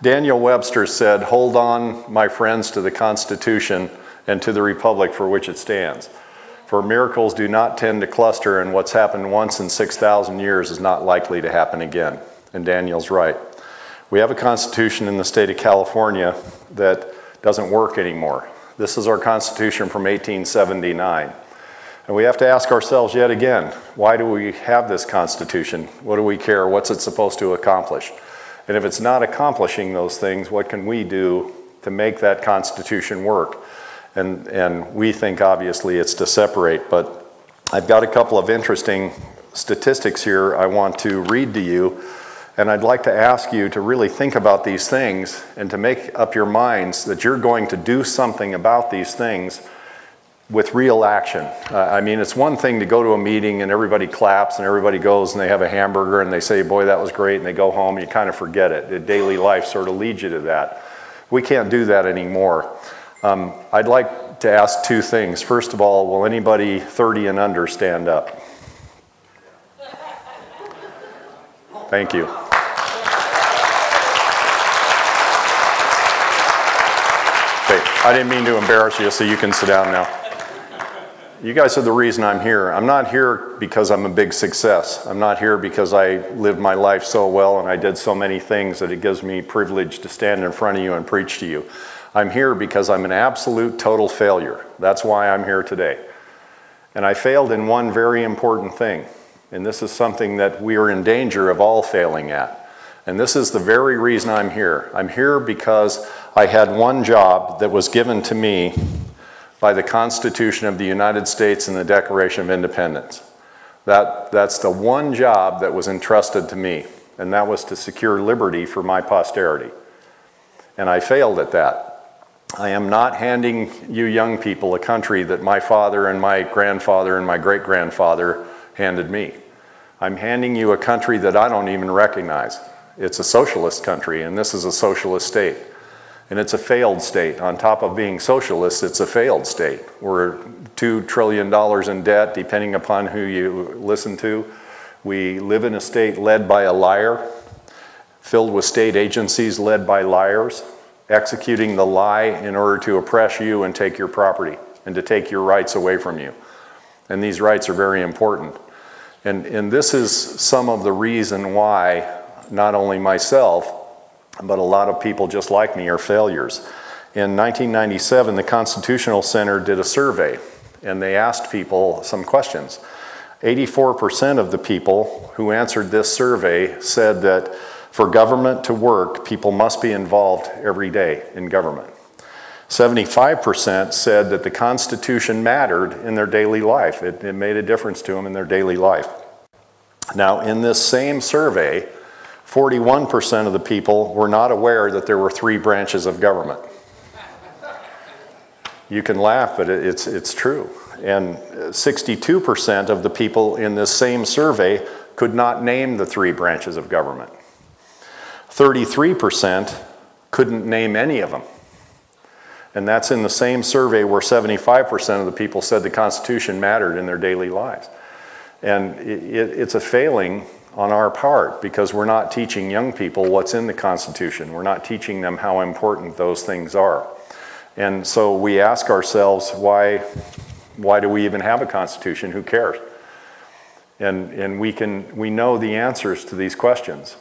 Daniel Webster said, "Hold on, my friends, to the Constitution and to the republic for which it stands. For miracles do not tend to cluster, and what's happened once in 6,000 years is not likely to happen again." And Daniel's right. We have a constitution in the state of California that doesn't work anymore. This is our constitution from 1879. And we have to ask ourselves yet again, why do we have this constitution? What do we care? What's it supposed to accomplish? And if it's not accomplishing those things, what can we do to make that Constitution work? And we think obviously it's to separate, but I've got a couple of interesting statistics here I want to read to you, and I'd like to ask you to really think about these things and to make up your minds that you're going to do something about these things with real action. I mean, it's one thing to go to a meeting and everybody claps and everybody goes and they have a hamburger and they say, "Boy, that was great," and they go home and you kind of forget it. The daily life sort of leads you to that. We can't do that anymore. I'd like to ask two things. First of all, will anybody 30 and under stand up? Thank you. Okay, I didn't mean to embarrass you, so you can sit down now. You guys are the reason I'm here. I'm not here because I'm a big success. I'm not here because I lived my life so well and I did so many things that it gives me privilege to stand in front of you and preach to you. I'm here because I'm an absolute total failure. That's why I'm here today. And I failed in one very important thing. And this is something that we are in danger of all failing at. And this is the very reason I'm here. I'm here because I had one job that was given to me by the Constitution of the United States and the Declaration of Independence. That's the one job that was entrusted to me, and that was to secure liberty for my posterity. And I failed at that. I am not handing you young people a country that my father and my grandfather and my great-grandfather handed me. I'm handing you a country that I don't even recognize. It's a socialist country, and this is a socialist state. And it's a failed state. On top of being socialist, it's a failed state. We're $2 trillion in debt, depending upon who you listen to. We live in a state led by a liar, filled with state agencies led by liars, executing the lie in order to oppress you and take your property and to take your rights away from you. And these rights are very important. And this is some of the reason why not only myself, but a lot of people just like me are failures. In 1997, the Constitutional Center did a survey, and they asked people some questions. 84% of the people who answered this survey said that for government to work, people must be involved every day in government. 75% said that the Constitution mattered in their daily life. It made a difference to them in their daily life. Now, in this same survey, 41% of the people were not aware that there were 3 branches of government. You can laugh, but it's true. And 62% of the people in this same survey could not name the 3 branches of government. 33% couldn't name any of them. And that's in the same survey where 75% of the people said the Constitution mattered in their daily lives. And it's a failing on our part because we're not teaching young people what's in the Constitution. We're not teaching them how important those things are. And so we ask ourselves, why do we even have a Constitution? Who cares? And we know the answers to these questions.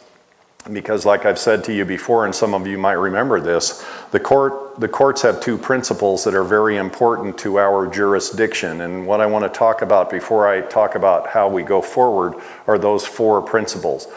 Because like I've said to you before, and some of you might remember this, the courts have 2 principles that are very important to our jurisdiction. And what I want to talk about before I talk about how we go forward are those 4 principles.